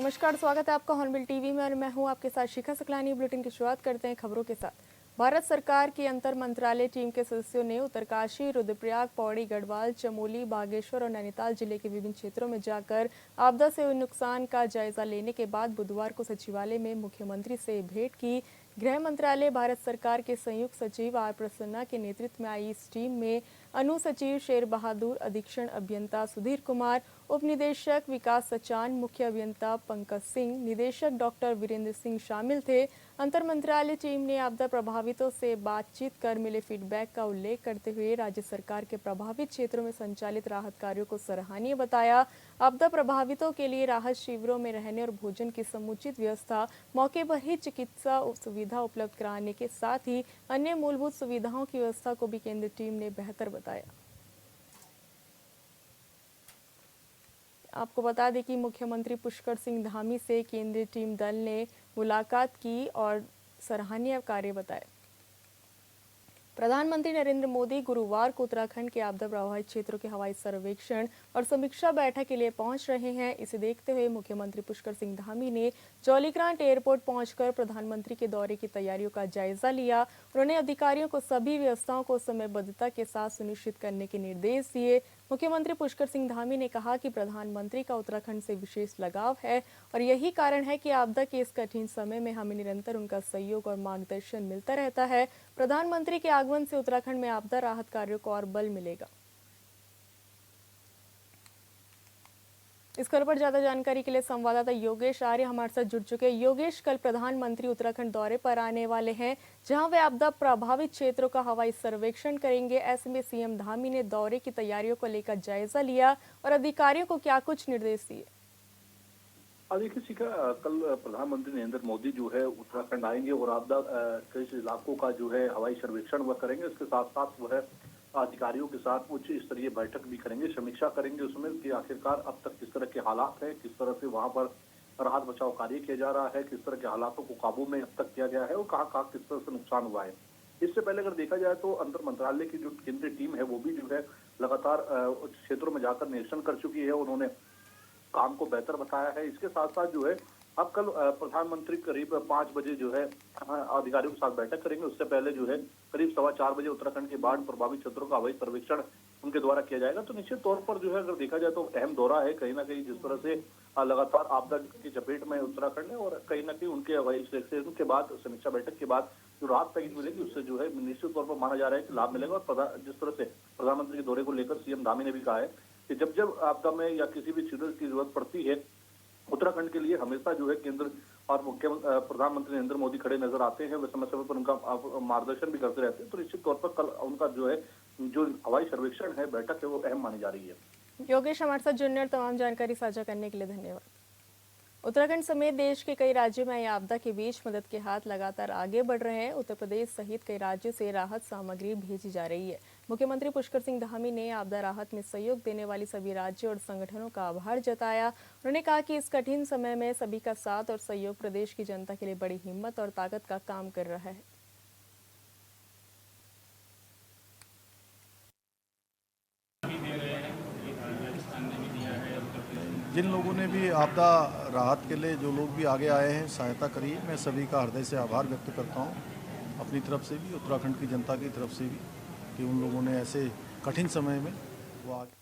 नमस्कार, स्वागत है आपका हॉर्नबिल टीवी में और मैं हूं आपके साथ शिखा सकलानी। बुलेटिन की शुरुआत करते हैं खबरों के साथ। भारत सरकार की अंतर मंत्रालय टीम के सदस्यों ने उत्तरकाशी, रुद्रप्रयाग, पौड़ी, गढ़वाल, चमोली, बागेश्वर और नैनीताल जिले के विभिन्न क्षेत्रों में जाकर आपदा से हुए नुकसान का जायजा लेने के बाद बुधवार को सचिवालय में मुख्यमंत्री से भेंट की। गृह मंत्रालय भारत सरकार के संयुक्त सचिव आर प्रसन्ना के नेतृत्व में आई इस टीम में अनु सचिव शेर बहादुर, अधीक्षण अभियंता सुधीर कुमार, उप निदेशक विकास सचान, मुख्य अभियंता पंकज सिंह, निदेशक डॉक्टर वीरेंद्र सिंह शामिल थे। अंतर मंत्रालय टीम ने आपदा प्रभावितों से बातचीत कर मिले फीडबैक का उल्लेख करते हुए राज्य सरकार के प्रभावित क्षेत्रों में संचालित राहत कार्यों को सराहनीय बताया। आपदा प्रभावितों के लिए राहत शिविरों में रहने और भोजन की समुचित व्यवस्था, मौके पर ही चिकित्सा सुविधा उपलब्ध कराने के साथ ही अन्य मूलभूत सुविधाओं की व्यवस्था को भी केंद्रीय टीम ने बेहतर बताया। आपको बता दें कि मुख्यमंत्री पुष्कर सिंह धामी से केंद्रीय टीम दल ने मुलाकात की और सराहनीय कार्य बताए। प्रधानमंत्री नरेंद्र मोदी गुरुवार को उत्तराखंड के आपदा प्रभावित क्षेत्रों के हवाई सर्वेक्षण और समीक्षा बैठक के लिए पहुंच रहे हैं। इसे देखते हुए मुख्यमंत्री पुष्कर सिंह धामी ने जौलीग्रांट एयरपोर्ट पहुंचकर प्रधानमंत्री के दौरे की तैयारियों का जायजा लिया। उन्होंने अधिकारियों को सभी व्यवस्थाओं को समयबद्धता के साथ सुनिश्चित करने के निर्देश दिए। मुख्यमंत्री पुष्कर सिंह धामी ने कहा कि प्रधानमंत्री का उत्तराखंड से विशेष लगाव है और यही कारण है कि आपदा के इस कठिन समय में हमें निरंतर उनका सहयोग और मार्गदर्शन मिलता रहता है। प्रधानमंत्री के आगमन से उत्तराखंड में आपदा राहत कार्यों को और बल मिलेगा। इस खबर पर ज्यादा जानकारी के लिए संवाददाता योगेश आर्य हमारे साथ जुड़ चुके हैं। योगेश, कल प्रधानमंत्री उत्तराखंड दौरे पर आने वाले हैं, जहां वे आपदा प्रभावित क्षेत्रों का हवाई सर्वेक्षण करेंगे। ऐसे में सीएम धामी ने दौरे की तैयारियों को लेकर जायजा लिया और अधिकारियों को क्या कुछ निर्देश दिए? देखिए शिखा, कल प्रधानमंत्री नरेंद्र मोदी जो है उत्तराखंड आएंगे और आपदा के इलाकों का जो है हवाई सर्वेक्षण वह करेंगे। इसके साथ साथ वह अधिकारियों के साथ उच्च स्तरीय बैठक भी करेंगे, समीक्षा करेंगे उसमें कि आखिरकार अब तक किस तरह के हालात हैं, किस तरह से वहां पर राहत बचाव कार्य किया जा रहा है, किस तरह के हालातों को काबू में अब तक किया गया है और कहाँ कहाँ किस तरह से नुकसान हुआ है। इससे पहले अगर देखा जाए तो अंतर मंत्रालय की जो केंद्रीय टीम है वो भी जो है लगातार उच्च क्षेत्रों में जाकर निरीक्षण कर चुकी है। उन्होंने काम को बेहतर बताया है। इसके साथ साथ जो है अब कल प्रधानमंत्री करीब 5 बजे जो है अधिकारियों के साथ बैठक करेंगे। उससे पहले जो है करीब 4:15 बजे उत्तराखंड के बाढ़ प्रभावित क्षेत्रों का हवाई सर्वेक्षण उनके द्वारा किया जाएगा। तो निश्चित तौर पर जो है अगर देखा जाए तो अहम दौरा है कहीं ना कहीं, जिस तरह से लगातार आपदा की चपेट में उत्तराखंड है और कहीं ना कहीं उनके हवाई सर्वेक्षण के बाद, समीक्षा बैठक के बाद जो राहत पैकेज मिलेगी उससे जो है निश्चित तौर पर माना जा रहा है कि लाभ मिलेगा। और जिस तरह से प्रधानमंत्री के दौरे को लेकर सीएम धामी ने भी कहा है कि जब जब आपदा में या किसी भी चीज की जरूरत पड़ती है, उत्तराखंड के लिए हमेशा जो है केंद्र और मुख्यमंत्री प्रधानमंत्री नरेंद्र मोदी खड़े नजर आते हैं। वे समय समय पर उनका मार्गदर्शन भी करते रहते हैं। तो निश्चित तौर पर कल उनका जो है जो हवाई सर्वेक्षण है, बैठक है, वो अहम मानी जा रही है। योगेश, हमारे साथ जुड़ने और तमाम जानकारी साझा करने के लिए धन्यवाद। उत्तराखंड समेत देश के कई राज्यों में आई आपदा के बीच मदद के हाथ लगातार आगे बढ़ रहे हैं। उत्तर प्रदेश सहित कई राज्यों से राहत सामग्री भेजी जा रही है। मुख्यमंत्री पुष्कर सिंह धामी ने आपदा राहत में सहयोग देने वाली सभी राज्यों और संगठनों का आभार जताया। उन्होंने कहा कि इस कठिन समय में सभी का साथ और सहयोग प्रदेश की जनता के लिए बड़ी हिम्मत और ताकत का काम कर रहा है। जिन लोगों ने भी आपदा राहत के लिए जो लोग भी आगे आए हैं, सहायता करी है, मैं सभी का हृदय से आभार व्यक्त करता हूं, अपनी तरफ से भी, उत्तराखंड की जनता की तरफ से भी, कि उन लोगों ने ऐसे कठिन समय में वो आगे।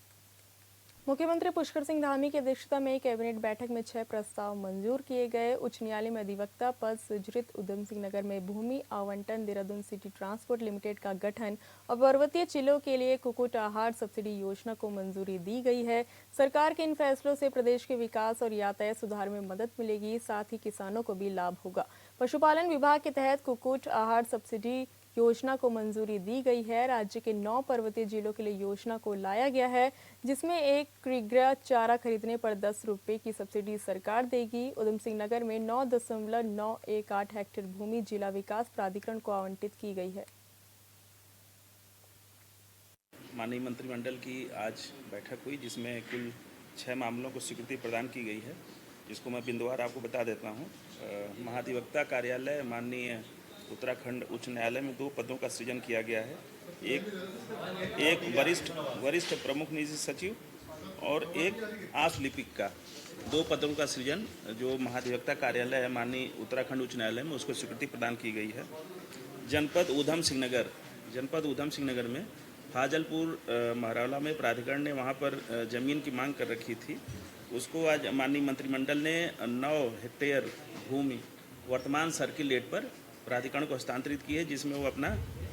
मुख्यमंत्री पुष्कर सिंह धामी की अध्यक्षता में कैबिनेट बैठक में 6 प्रस्ताव मंजूर किए गए। उच्च न्यायालय में अधिवक्ता पद सृजित, उधम सिंह नगर में भूमि आवंटन, देहरादून सिटी ट्रांसपोर्ट लिमिटेड का गठन और पर्वतीय जिलों के लिए कुक्कुट आहार सब्सिडी योजना को मंजूरी दी गई है। सरकार के इन फैसलों से प्रदेश के विकास और यातायात सुधार में मदद मिलेगी, साथ ही किसानों को भी लाभ होगा। पशुपालन विभाग के तहत कुक्कुट आहार सब्सिडी योजना को मंजूरी दी गई है। राज्य के 9 पर्वतीय जिलों के लिए योजना को लाया गया है, जिसमें एक किलोग्राम चारा खरीदने पर 10 रुपए की सब्सिडी सरकार देगी। उधम सिंह नगर में 9.918 हेक्टेयर भूमि जिला विकास प्राधिकरण को आवंटित की गई है। माननीय मंत्रिमंडल की आज बैठक हुई, जिसमें कुल 6 मामलों को स्वीकृति प्रदान की गई है, जिसको मैं बिंदुवार आपको बता देता हूँ। महाधिवक्ता कार्यालय माननीय उत्तराखंड उच्च न्यायालय में 2 पदों का सृजन किया गया है। एक वरिष्ठ प्रमुख निजी सचिव और एक आस लिपिक का 2 पदों का सृजन जो महाधिवक्ता कार्यालय है माननीय उत्तराखंड उच्च न्यायालय में उसको स्वीकृति प्रदान की गई है। जनपद ऊधम सिंह नगर में फाजलपुर महरौला में प्राधिकरण ने वहाँ पर ज़मीन की मांग कर रखी थी, उसको आज माननीय मंत्रिमंडल ने 9 हेक्टेयर भूमि वर्तमान सर्किल रेट पर प्राधिकरण को हस्तांतरित की है, जिसमें वो अपना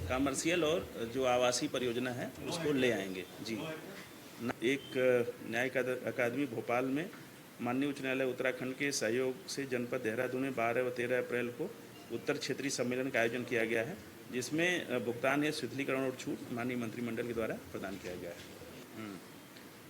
कमर्शियल और जो आवासीय परियोजना है उसको ले आएंगे। जी, एक न्यायिक अकादमी भोपाल में माननीय उच्च न्यायालय उत्तराखंड के सहयोग से जनपद देहरादून में 12 व 13 अप्रैल को उत्तर क्षेत्रीय सम्मेलन का आयोजन किया गया है, जिसमें भुगतान या शिथिलीकरण और छूट माननीय मंत्रिमंडल के द्वारा प्रदान किया गया है।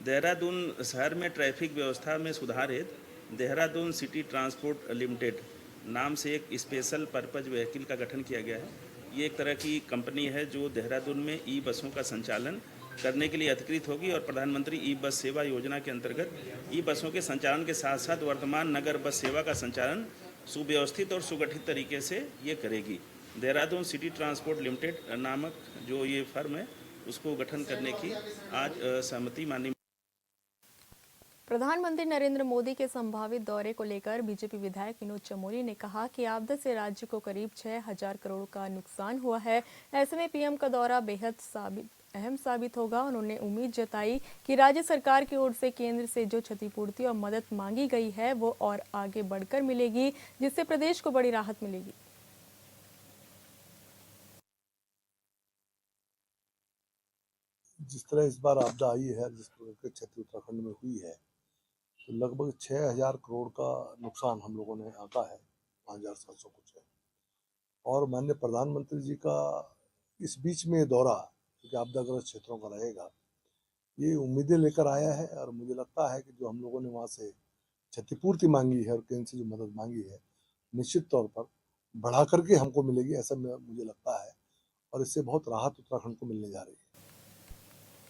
देहरादून शहर में ट्रैफिक व्यवस्था में सुधार हेतु देहरादून सिटी ट्रांसपोर्ट लिमिटेड नाम से एक स्पेशल पर्पज व्हीकल का गठन किया गया है। ये एक तरह की कंपनी है जो देहरादून में ई बसों का संचालन करने के लिए अधिकृत होगी और प्रधानमंत्री ई बस सेवा योजना के अंतर्गत ई बसों के संचालन के साथ साथ वर्तमान नगर बस सेवा का संचालन सुव्यवस्थित और सुगठित तरीके से ये करेगी। देहरादून सिटी ट्रांसपोर्ट लिमिटेड नामक जो ये फर्म है उसको गठन करने की आज सहमति मानी। प्रधानमंत्री नरेंद्र मोदी के संभावित दौरे को लेकर बीजेपी विधायक विनोद चमोली ने कहा कि आपदा से राज्य को करीब 6,000 करोड़ का नुकसान हुआ है। ऐसे में पीएम का दौरा बेहद अहम साबित होगा। उन्होंने उम्मीद जताई कि राज्य सरकार की ओर से केंद्र से जो क्षतिपूर्ति और मदद मांगी गई है वो और आगे बढ़कर मिलेगी, जिससे प्रदेश को बड़ी राहत मिलेगी। जिस तरह इस बार आपदा आई है, जिस तरह की क्षति उत्तराखंड में हुई है, तो लगभग 6,000 करोड़ का नुकसान हम लोगों ने आंका है, 5,700 कुछ है। और माननीय प्रधानमंत्री जी का इस बीच में दौरा, क्योंकि आपदाग्रस्त क्षेत्रों का रहेगा, ये उम्मीदें लेकर आया है। और मुझे लगता है कि जो हम लोगों ने वहाँ से क्षतिपूर्ति मांगी है और केंद्र से जो मदद मांगी है, निश्चित तौर पर बढ़ा करके हमको मिलेगी, ऐसा मुझे लगता है। और इससे बहुत राहत उत्तराखंड को मिलने जा रही है।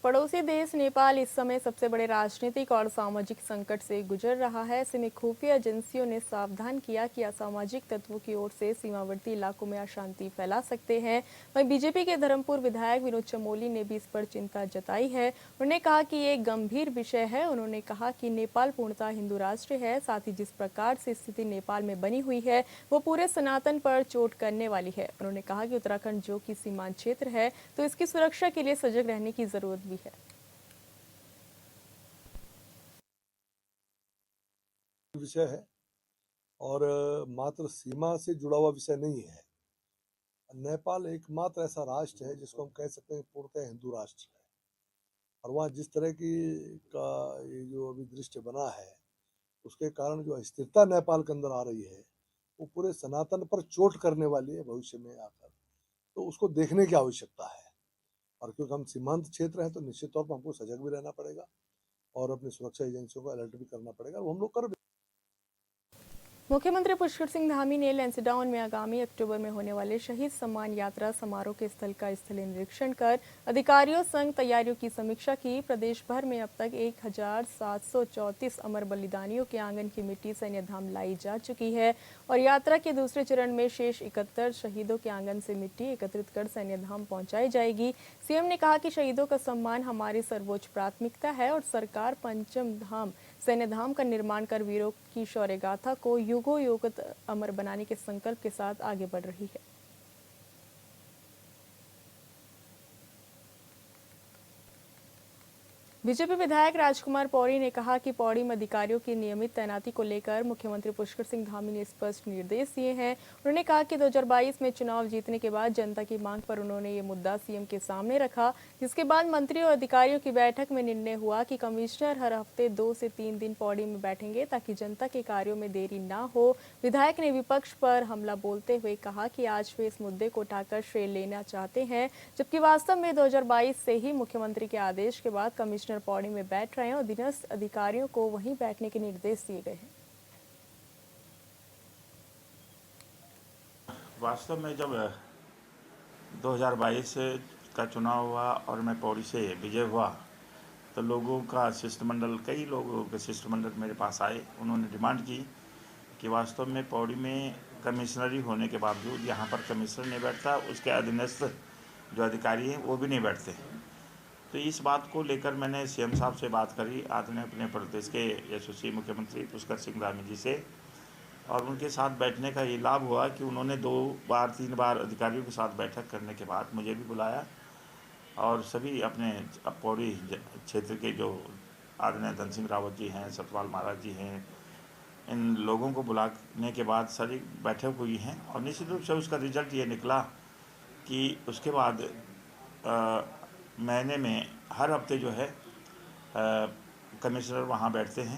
पड़ोसी देश नेपाल इस समय सबसे बड़े राजनीतिक और सामाजिक संकट से गुजर रहा है। ऐसे में खुफिया एजेंसियों ने सावधान किया कि असामाजिक तत्वों की ओर से सीमावर्ती इलाकों में अशांति फैला सकते हैं। वहीं बीजेपी के धर्मपुर विधायक विनोद चमोली ने भी इस पर चिंता जताई है। उन्होंने कहा कि ये एक गंभीर विषय है। उन्होंने कहा कि नेपाल पूर्णतः हिंदू राष्ट्र है, साथ ही जिस प्रकार से स्थिति नेपाल में बनी हुई है वो पूरे सनातन पर चोट करने वाली है। उन्होंने कहा कि उत्तराखंड जो कि सीमांत क्षेत्र है तो इसकी सुरक्षा के लिए सजग रहने की जरूरत भी है। विषय है और मात्र सीमा से जुड़ा हुआ विषय नहीं है। नेपाल एकमात्र ऐसा राष्ट्र है जिसको हम कह सकते हैं पूर्णतः हिंदू राष्ट्र है। और वहाँ जिस तरह की का ये जो अभी दृश्य बना है, उसके कारण जो अस्थिरता नेपाल के अंदर आ रही है वो पूरे सनातन पर चोट करने वाली है भविष्य में आकर। तो उसको देखने की आवश्यकता है। और क्योंकि हम सीमांत क्षेत्र हैं तो निश्चित तौर पर हमको सजग भी रहना पड़ेगा और अपनी सुरक्षा एजेंसियों को अलर्ट भी करना पड़ेगा, और हम लोग कर। मुख्यमंत्री पुष्कर सिंह धामी ने लैंसडाउन में आगामी अक्टूबर में होने वाले शहीद सम्मान यात्रा समारोह के स्थल का स्थलीय निरीक्षण कर अधिकारियों संग तैयारियों की समीक्षा की। प्रदेश भर में अब तक 1,734 अमर बलिदानियों के आंगन की मिट्टी सैन्य धाम लाई जा चुकी है और यात्रा के दूसरे चरण में शेष 71 शहीदों के आंगन से मिट्टी एकत्रित कर सैन्य धाम पहुंचाई जाएगी। सीएम ने कहा कि शहीदों का सम्मान हमारी सर्वोच्च प्राथमिकता है और सरकार पंचम धाम सैन्य धाम का निर्माण कर वीरों की शौर्य गाथा को युगों युग अमर बनाने के संकल्प के साथ आगे बढ़ रही है। बीजेपी विधायक राजकुमार पौड़ी ने कहा कि पौड़ी में अधिकारियों की नियमित तैनाती को लेकर मुख्यमंत्री पुष्कर सिंह धामी ने स्पष्ट निर्देश दिए हैं। उन्होंने कहा कि 2022 में चुनाव जीतने के बाद जनता की मांग पर उन्होंने ये मुद्दा सीएम के सामने रखा, जिसके बाद मंत्रियों और अधिकारियों की बैठक में निर्णय हुआ कि कमिश्नर हर हफ्ते 2 से 3 दिन पौड़ी में बैठेंगे ताकि जनता के कार्यों में देरी ना हो। विधायक ने विपक्ष पर हमला बोलते हुए कहा कि आज वे इस मुद्दे को उठाकर श्रेय लेना चाहते हैं, जबकि वास्तव में 2022 से ही मुख्यमंत्री के आदेश के बाद कमिश्नर पौड़ी में बैठ रहे हैं और अधीनस्थ अधिकारियों को वहीं बैठने के निर्देश दिए गए हैं। वास्तव में जब 2022 का चुनाव हुआ और मैं पौड़ी से विजय हुआ तो लोगों का शिष्टमंडल, कई लोगों के शिष्टमंडल मेरे पास आए। उन्होंने डिमांड की कि वास्तव में पौड़ी में कमिश्नरी होने के बावजूद यहाँ पर कमिश्नर नहीं बैठता, उसके अधीनस्थ जो अधिकारी हैं वो भी नहीं बैठते। तो इस बात को लेकर मैंने सीएम साहब से बात करी, आदरणीय अपने प्रदेश के यशस्वी मुख्यमंत्री पुष्कर सिंह धामी जी से, और उनके साथ बैठने का ये लाभ हुआ कि उन्होंने 2-3 बार अधिकारियों के साथ बैठक करने के बाद मुझे भी बुलाया और सभी अपने पौड़ी क्षेत्र के जो आदरणीय धन सिंह रावत जी हैं, सतपाल महाराज जी हैं, इन लोगों को बुलाने के बाद सारी बैठक हुई हैं और निश्चित रूप से उसका रिजल्ट ये निकला कि उसके बाद महीने में हर हफ्ते जो है कमिश्नर वहाँ बैठते हैं,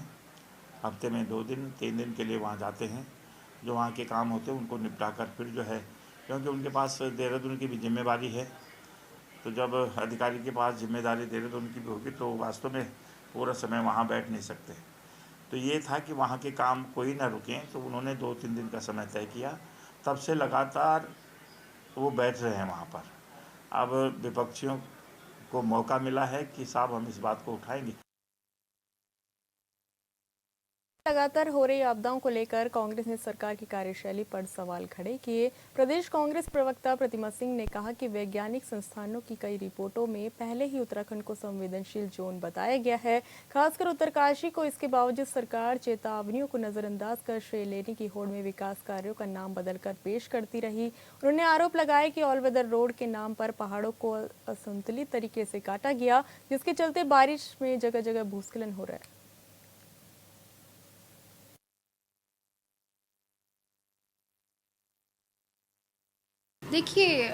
हफ्ते में 2 दिन 3 दिन के लिए वहाँ जाते हैं, जो वहाँ के काम होते हैं उनको निपटा कर फिर जो है, क्योंकि उनके पास देहरादून की भी जिम्मेवारी है, तो जब अधिकारी के पास जिम्मेदारी देहरादून की भी होगी तो वास्तव में पूरा समय वहाँ बैठ नहीं सकते। तो ये था कि वहाँ के काम कोई ना रुकें, तो उन्होंने 2-3 दिन का समय तय किया, तब से लगातार वो बैठ रहे हैं वहाँ पर। अब विपक्षियों को मौका मिला है कि साहब हम इस बात को उठाएंगे। लगातार हो रही आपदाओं को लेकर कांग्रेस ने सरकार की कार्यशैली पर सवाल खड़े किए। प्रदेश कांग्रेस प्रवक्ता प्रतिमा सिंह ने कहा कि वैज्ञानिक संस्थानों की कई रिपोर्टों में पहले ही उत्तराखंड को संवेदनशील जोन बताया गया है, खासकर उत्तरकाशी को। इसके बावजूद सरकार चेतावनियों को नजरअंदाज कर श्रेय लेने की होड़ में विकास कार्यों का नाम बदलकर पेश करती रही। उन्होंने आरोप लगाया कि ऑल वेदर रोड के नाम पर पहाड़ों को असंतुलित तरीके से काटा गया, जिसके चलते बारिश में जगह जगह भूस्खलन हो रहा है। देखिए,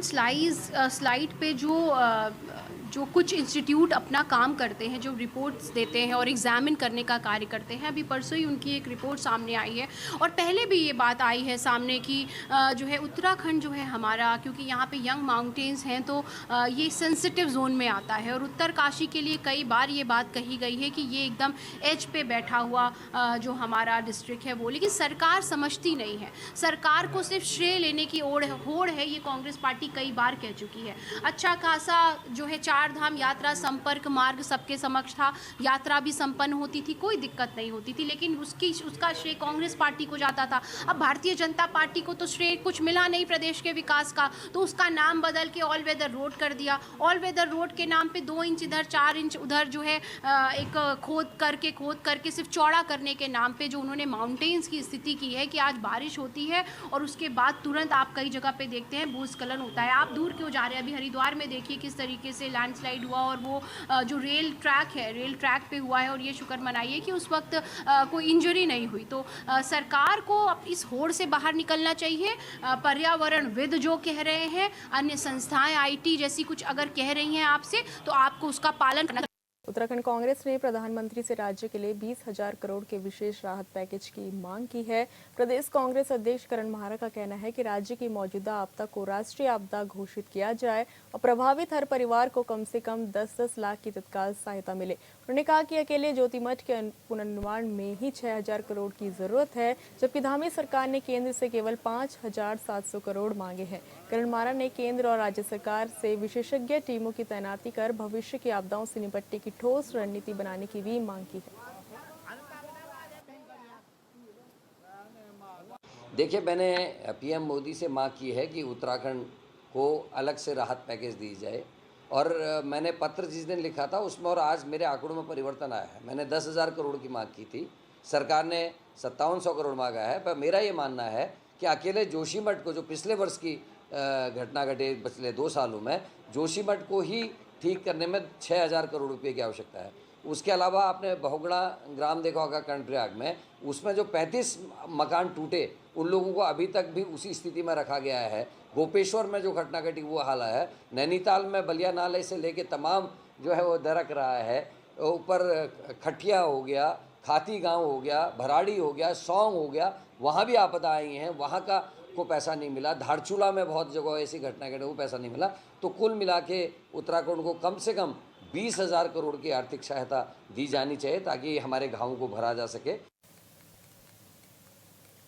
स्लाइड पे जो कुछ इंस्टीट्यूट अपना काम करते हैं, जो रिपोर्ट्स देते हैं और एग्जामिन करने का कार्य करते हैं, अभी परसों ही उनकी एक रिपोर्ट सामने आई है और पहले भी ये बात आई है सामने कि जो है उत्तराखंड जो है हमारा, क्योंकि यहाँ पे यंग माउंटेन्स हैं तो ये सेंसिटिव जोन में आता है। और उत्तरकाशी के लिए कई बार ये बात कही गई है कि ये एकदम एज पे बैठा हुआ जो हमारा डिस्ट्रिक्ट है वो, लेकिन सरकार समझती नहीं है। सरकार को सिर्फ श्रेय लेने की होड़ है, ये कांग्रेस पार्टी कई बार कह चुकी है। अच्छा खासा जो है 4 धाम यात्रा संपर्क मार्ग सबके समक्ष था, यात्रा भी संपन्न होती थी, कोई दिक्कत नहीं होती थी, लेकिन उसका श्रेय कांग्रेस पार्टी को जाता था। अब भारतीय जनता पार्टी को तो श्रेय कुछ मिला नहीं प्रदेश के विकास का, तो उसका नाम बदल के ऑल वेदर रोड कर दिया। ऑल वेदर रोड के नाम पे 2 इंच इधर 4 इंच उधर जो है एक खोद करके सिर्फ चौड़ा करने के नाम पे जो उन्होंने माउंटेन्स की स्थिति की है कि आज बारिश होती है और उसके बाद तुरंत आप कई जगह पे देखते हैं भूस्खलन होता है। आप दूर क्यों जा रहे हैं, अभी हरिद्वार में देखिए किस तरीके से लैंडस्लाइड हुआ और वो जो रेल ट्रैक पे हुआ है, और ये शुक्र मनाइए कि उस वक्त कोई इंजरी नहीं हुई। तो सरकार को अब इस होड़ से बाहर निकलना चाहिए। पर्यावरणविद जो कह रहे हैं, अन्य संस्थाएं आईटी जैसी कुछ अगर कह रही हैं आपसे, तो आपको उसका पालन करना। उत्तराखंड कांग्रेस ने प्रधानमंत्री से राज्य के लिए 20,000 करोड़ के विशेष राहत पैकेज की मांग की है। प्रदेश कांग्रेस अध्यक्ष करण महारा का कहना है कि राज्य की मौजूदा आपदा को राष्ट्रीय आपदा घोषित किया जाए और प्रभावित हर परिवार को कम से कम 10-10 लाख की तत्काल सहायता मिले। उन्होंने कहा कि अकेले ज्योतिमठ के पुनर्निर्माण में ही 6,000 करोड़ की जरूरत है, जबकि धामी सरकार ने केंद्र से केवल 5,700 करोड़ मांगे हैं। करण महारा ने केंद्र और राज्य सरकार से विशेषज्ञ टीमों की तैनाती कर भविष्य की आपदाओं से निपटने की ठोस रणनीति बनाने की भी मांग की है। देखिए, मैंने पीएम मोदी से मांग की है कि उत्तराखंड को अलग से राहत पैकेज दी जाए, और मैंने पत्र जिस दिन लिखा था उसमें और आज मेरे आंकड़ों में परिवर्तन आया है। मैंने 10,000 करोड़ की मांग की थी, सरकार ने 5700 करोड़ मांगा है। पर मेरा ये मानना है कि अकेले जोशीमठ को, जो पिछले वर्ष की घटना घटी पिछले 2 सालों में, जोशीमठ को ही ठीक करने में 6,000 करोड़ रुपए की आवश्यकता है। उसके अलावा आपने बहुगुणा ग्राम देखा होगा कर्णप्रयाग में, उसमें जो 35 मकान टूटे, उन लोगों को अभी तक भी उसी स्थिति में रखा गया है। गोपेश्वर में जो घटना घटी वो हाल है। नैनीताल में बलिया नाले से लेके तमाम जो है वो दरक रहा है। ऊपर खटिया हो गया, खाती गांव हो गया, भराड़ी हो गया, सौंग हो गया, वहाँ भी आपदा आई हैं, वहाँ का को पैसा नहीं मिला। धारचूला में बहुत जगह ऐसी घटना घटी, वो पैसा नहीं मिला। तो कुल मिला के उत्तराखंड को कम से कम 20,000 करोड़ की आर्थिक सहायता दी जानी चाहिए ताकि हमारे गाँवों को भरा जा सके।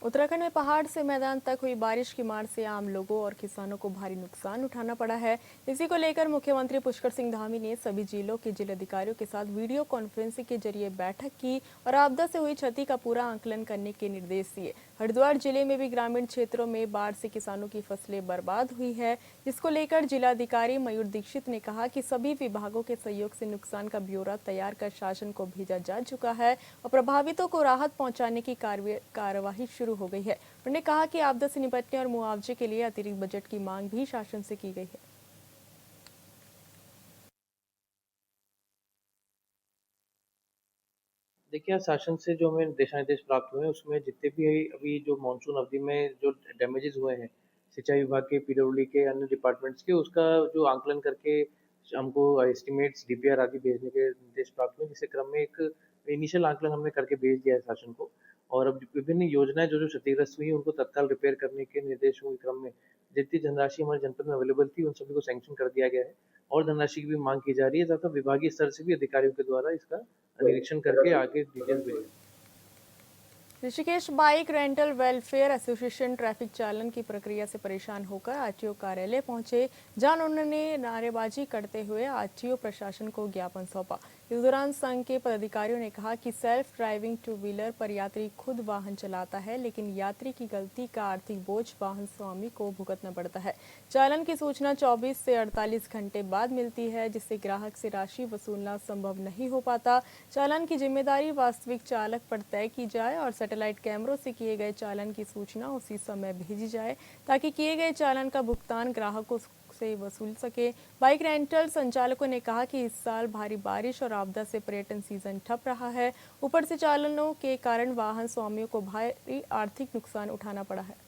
उत्तराखंड में पहाड़ से मैदान तक हुई बारिश की मार से आम लोगों और किसानों को भारी नुकसान उठाना पड़ा है। इसी को लेकर मुख्यमंत्री पुष्कर सिंह धामी ने सभी जिलों के जिलाधिकारियों के साथ वीडियो कॉन्फ्रेंसिंग के जरिए बैठक की और आपदा से हुई क्षति का पूरा आंकलन करने के निर्देश दिए। हरिद्वार जिले में भी ग्रामीण क्षेत्रों में बाढ़ से किसानों की फसलें बर्बाद हुई है, जिसको लेकर जिलाधिकारी मयूर दीक्षित ने कहा कि सभी विभागों के सहयोग से नुकसान का ब्यौरा तैयार कर शासन को भेजा जा चुका है और प्रभावितों को राहत पहुंचाने की कार्यवाही शुरू हो गई है। उन्होंने कहा कि आपदा से निपटने और मुआवजे के लिए अतिरिक्त बजट की मांग भी शासन से की गई है। देखिए, शासन से जो हमें दिशा निर्देश प्राप्त हुए हैं उसमें जितने भी अभी जो मानसून अवधि में जो डैमेजेस हुए हैं सिंचाई विभाग के, पीडब्ल्यूडी के, अन्य डिपार्टमेंट्स के, उसका जो आंकलन करके हमको एस्टिमेट्स, डीपीआर आदि भेजने के निर्देश प्राप्त हुए, जिसके क्रम में एक इनिशियल आंकलन हमने करके भेज दिया है शासन को। और अब विभिन्न योजनाएं जो क्षतिग्रस्त हुई उनको तत्काल रिपेयर करने के निर्देशों के क्रम में जितनी धनराशि हमारे जनपद में अवेलेबल थी उन सभी को सैंक्शन कर दिया गया है और धनराशि की भी मांग की जा रही है तथा विभागीय स्तर से भी अधिकारियों के द्वारा इसका निरीक्षण करके आगे डिटेल भेजेंगे। Rishikesh bike rental welfare association traffic चालन की प्रक्रिया से परेशान होकर आरटीओ कार्यालय पहुंचे, जहां उन्होंने नारेबाजी करते हुए आरटीओ प्रशासन को ज्ञापन सौंपा। इस दौरान संघ के पदाधिकारियों ने कहा कि सेल्फ ड्राइविंग टू व्हीलर पर यात्री खुद वाहन चलाता है, लेकिन यात्री की गलती का आर्थिक बोझ वाहन स्वामी को भुगतना पड़ता है। चालन की सूचना 24 से 48 घंटे बाद मिलती है, जिससे ग्राहक से राशि वसूलना संभव नहीं हो पाता। चालन की जिम्मेदारी वास्तविक चालक पर तय की जाए और सैटेलाइट कैमरों से किए गए चालन की सूचना उसी समय भेजी जाए ताकि किए गए चालन का भुगतान ग्राहकों से वसूल सके। बाइक रेंटल संचालकों ने कहा कि इस साल भारी बारिश और आपदा से पर्यटन सीजन ठप रहा है। ऊपर से चालनों के कारण वाहन स्वामियों को भारी आर्थिक नुकसान उठाना पड़ा है।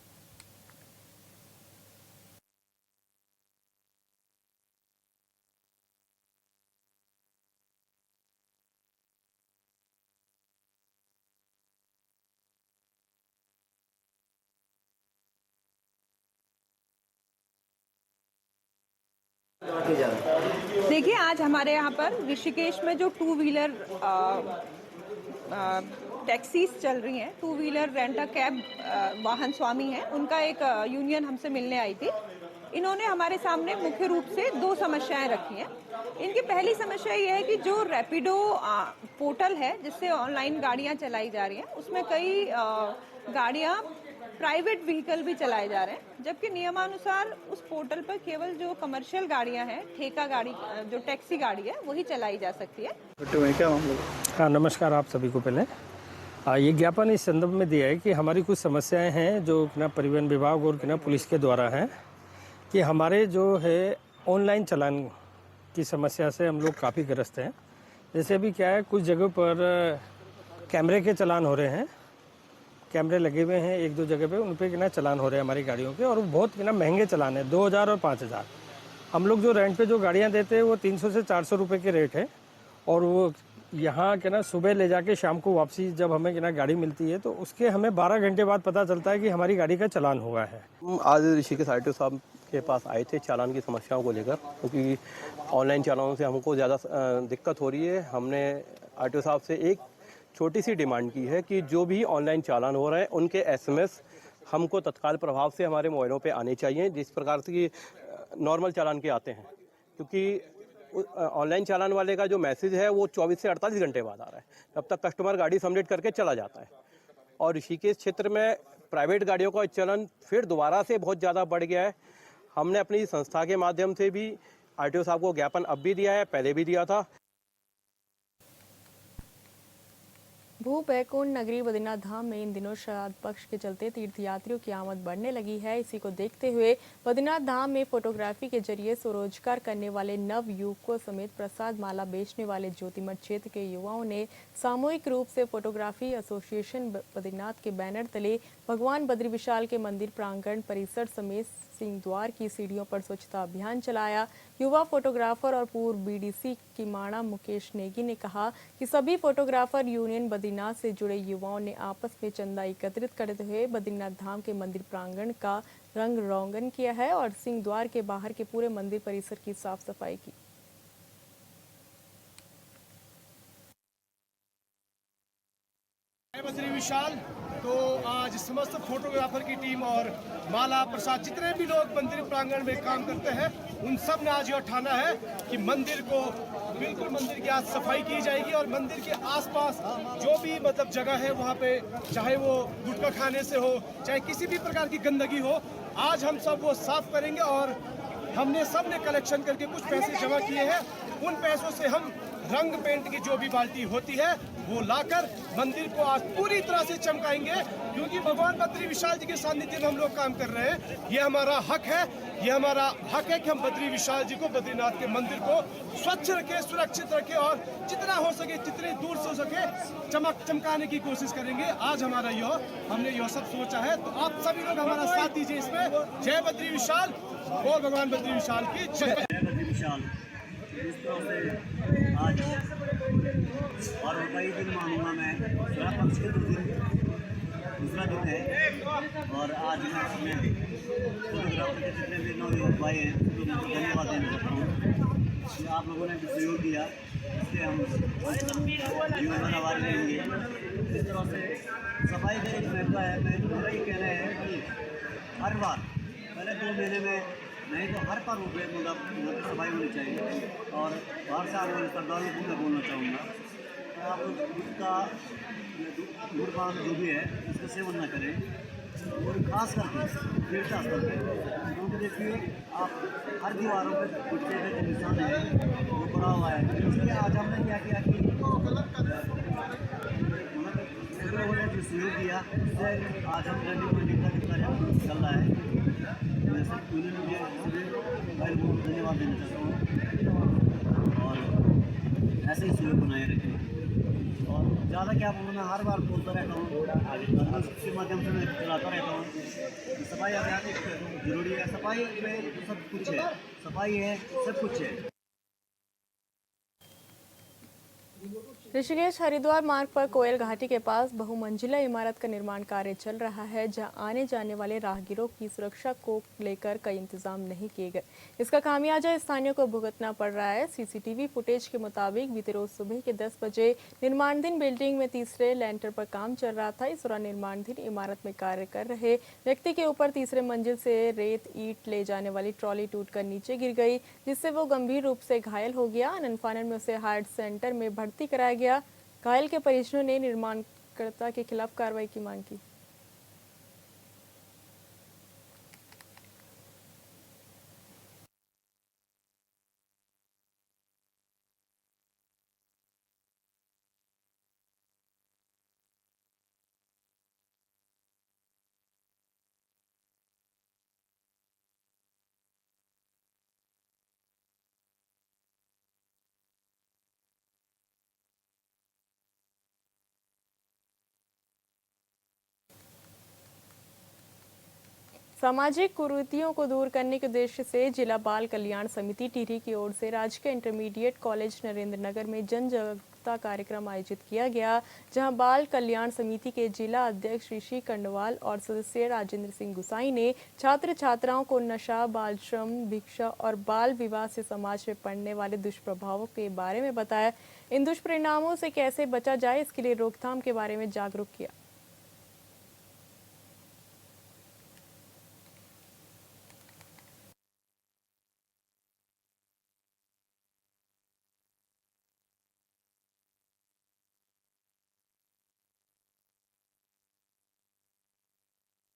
देखिए, आज हमारे यहाँ पर ऋषिकेश में जो टू व्हीलर टैक्सीज चल रही हैं, टू व्हीलर रेंट कैब वाहन स्वामी हैं, उनका एक यूनियन हमसे मिलने आई थी। इन्होंने हमारे सामने मुख्य रूप से दो समस्याएं रखी हैं। इनकी पहली समस्या ये है कि जो रैपिडो पोर्टल है जिससे ऑनलाइन गाड़ियाँ चलाई जा रही हैं, उसमें कई गाड़ियाँ प्राइवेट व्हीकल भी चलाए जा रहे हैं, जबकि नियमानुसार उस पोर्टल पर केवल जो कमर्शियल गाड़ियां हैं, ठेका गाड़ी, जो टैक्सी गाड़ी है, वही चलाई जा सकती है। हाँ, नमस्कार आप सभी को। पहले ये ज्ञापन इस संदर्भ में दिया है कि हमारी कुछ समस्याएं हैं जो ना परिवहन विभाग और ना पुलिस के द्वारा हैं कि हमारे जो है ऑनलाइन चालान की समस्या से हम लोग काफ़ी ग्रस्त हैं। जैसे अभी क्या है, कुछ जगहों पर कैमरे के चालान हो रहे हैं, कैमरे लगे हुए हैं एक दो जगह पे, उन पे ना चालान हो रहे हैं हमारी गाड़ियों के, और बहुत ना महंगे चालान है, 2000 और 5000। हम लोग जो रेंट पे जो गाड़ियां देते हैं वो 300 से 400 रुपये के रेट है, और वो यहाँ के ना सुबह ले जाके शाम को वापसी जब हमें ना गाड़ी मिलती है तो उसके हमें 12 घंटे बाद पता चलता है कि हमारी गाड़ी का चालान हुआ है। आज ऋषिकेश आरटीओ साहब के पास आए थे चालान की समस्याओं को लेकर, क्योंकि ऑनलाइन चालानों से हमको ज़्यादा दिक्कत हो रही है। हमने आरटीओ साहब से एक छोटी सी डिमांड की है कि जो भी ऑनलाइन चालान हो रहे हैं उनके एसएमएस हमको तत्काल प्रभाव से हमारे मोबाइलों पे आने चाहिए, जिस प्रकार से कि नॉर्मल चालान के आते हैं, क्योंकि ऑनलाइन चालान वाले का जो मैसेज है वो 24 से 48 घंटे बाद आ रहा है, तब तक कस्टमर गाड़ी सबमिट करके चला जाता है। और ऋषिकेश क्षेत्र में प्राइवेट गाड़ियों का चलन फिर दोबारा से बहुत ज़्यादा बढ़ गया है। हमने अपनी संस्था के माध्यम से भी आरटीओ साहब को ज्ञापन अब भी दिया है, पहले भी दिया था। भू बैकुंठ नगरी बद्रीनाथ धाम में इन दिनों श्राद्ध पक्ष के चलते तीर्थयात्रियों की आमद बढ़ने लगी है। इसी को देखते हुए बद्रीनाथ धाम में फोटोग्राफी के जरिए स्वरोजगार करने वाले नव युवकों समेत प्रसाद माला बेचने वाले ज्योतिमठ क्षेत्र के युवाओं ने सामूहिक रूप से फोटोग्राफी एसोसिएशन बद्रीनाथ के बैनर तले भगवान बद्री विशाल के मंदिर प्रांगण परिसर समेत सिंह द्वार की सीढ़ियों पर स्वच्छता अभियान चलाया। युवा फोटोग्राफर और पूर्व बीडीसी की माणा मुकेश नेगी ने कहा कि सभी फोटोग्राफर यूनियन बद्रीनाथ से जुड़े युवाओं ने आपस में चंदा एकत्रित करते हुए बद्रीनाथ धाम के मंदिर प्रांगण का रंग रोगन किया है और सिंह द्वार के बाहर के पूरे मंदिर परिसर की साफ सफाई की। बद्री विशाल तो आज समस्त फोटोग्राफर की टीम और माला प्रसाद जितने भी लोग मंदिर प्रांगण में काम करते हैं उन सब ने आज यह ठाना है कि मंदिर को बिल्कुल मंदिर की आज सफाई की जाएगी और मंदिर के आसपास जो भी मतलब जगह है वहाँ पे चाहे वो गुटखा खाने से हो चाहे किसी भी प्रकार की गंदगी हो आज हम सब वो साफ करेंगे। और हमने सब ने कलेक्शन करके कुछ पैसे जमा किए हैं, उन पैसों से हम रंग पेंट की जो भी बाल्टी होती है वो लाकर मंदिर को आज पूरी तरह से चमकाएंगे, क्योंकि भगवान बद्री विशाल जी के सानिध्य में हम लोग काम कर रहे हैं। ये हमारा हक है, ये हमारा हक है कि हम बद्री विशाल जी को, बद्रीनाथ के मंदिर को स्वच्छ रखें, सुरक्षित रखें और जितना हो सके जितने दूर से हो सके चमकाने की कोशिश करेंगे। आज हमारा हमने यह सब सोचा है, तो आप सभी लोग हमारा साथ दीजिए इसमें। जय बद्री विशाल और भगवान बद्री विशाल की जय। बद्री विशाल इस तरह से आज और कई दिन मानूंगा मैं पूरा पक्ष के दूसरा दिन है और आज मैं अपने फोटोग्राफर के जितने भी नौजवान भाई हैं उनको धन्यवाद देना चाहता हूँ कि आप लोगों ने जो सहयोग दिया इससे हम जीवन में नवाज रहेंगे। इस तरह से सफाई का एक महत्व है। मेरा ये कहना है कि हर बार पहले 2 महीने में नहीं तो हर पर मतलब सफाई होनी चाहिए। और बाहर से आने वाले श्रद्धालुओं को मैं बोलना चाहूँगा कि आप उसका धूम्रपान जो भी है उसका सेवन न करें और खास करके तीर्थ स्थल पर, क्योंकि देखिए आप हर दीवारों पर गुटके का जो निशान है वो पड़ा हुआ है। इसलिए आज हमने क्या किया कि लोगों ने जो सहयोग दिया उससे आज हम रनिंग मंडिंग का जितना चल रहा है मैं सब उन्होंने भाई को धन्यवाद देना चाहता हूँ और ऐसे ही सहयोग बनाए रखें। और ज़्यादा क्या बोलूँ, मैं हर बार बोलता रहता हूँ इसके माध्यम से मैं चलाता रहता हूँ। सफाई अभियान जरूरी है, सफाई में सब कुछ है, सफाई है सब कुछ है। ऋषिकेश हरिद्वार मार्ग पर कोयल घाटी के पास बहुमंजिला इमारत का निर्माण कार्य चल रहा है, जहां आने जाने वाले राहगीरों की सुरक्षा को लेकर कई इंतजाम नहीं किए गए। इसका खामियाजा स्थानीयों को भुगतना पड़ रहा है। सीसीटीवी फुटेज के मुताबिक बीते रोज सुबह के 10 बजे निर्माणाधीन बिल्डिंग में तीसरे लेंटर पर काम चल रहा था। इस दौरान निर्माणाधीन इमारत में कार्य कर रहे व्यक्ति के ऊपर तीसरे मंजिल से रेत ईंट ले जाने वाली ट्रॉली टूटकर नीचे गिर गई, जिससे वो गंभीर रूप से घायल हो गया। आनंद फानन में उसे हार्ट सेंटर में भर्ती कराया गया। घायल के परिजनों ने निर्माणकर्ता के खिलाफ कार्रवाई की मांग की। सामाजिक कुरीतियों को दूर करने के उद्देश्य से जिला बाल कल्याण समिति टिहरी की ओर से राजकीय इंटरमीडिएट कॉलेज नरेंद्र नगर में जन जागरूकता कार्यक्रम आयोजित किया गया, जहां बाल कल्याण समिति के जिला अध्यक्ष ऋषि कंडवाल और सदस्य राजेंद्र सिंह गुसाई ने छात्र छात्राओं को नशा, बाल श्रम, भिक्षा और बाल विवाह से समाज में पड़ने वाले दुष्प्रभावों के बारे में बताया। इन दुष्परिणामों से कैसे बचा जाए, इसके लिए रोकथाम के बारे में जागरूक किया।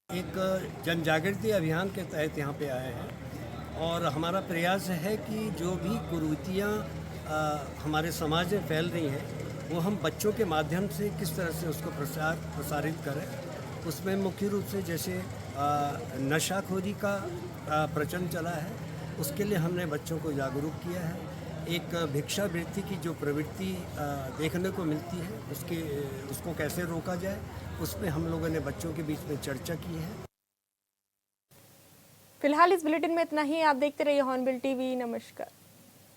एक जन जागृति अभियान के तहत यहाँ पे आए हैं और हमारा प्रयास है कि जो भी कुरीतियाँ हमारे समाज में फैल रही हैं वो हम बच्चों के माध्यम से किस तरह से उसको प्रसारित करें। उसमें मुख्य रूप से जैसे नशाखोरी का प्रचलन चला है, उसके लिए हमने बच्चों को जागरूक किया है। एक भिक्षावृत्ति की जो प्रवृत्ति देखने को मिलती है उसको कैसे रोका जाए, उसमें हम लोगों ने बच्चों के बीच में चर्चा की है। फिलहाल इस बुलेटिन में इतना ही। आप देखते रहिए हॉर्नबिल टीवी। नमस्कार।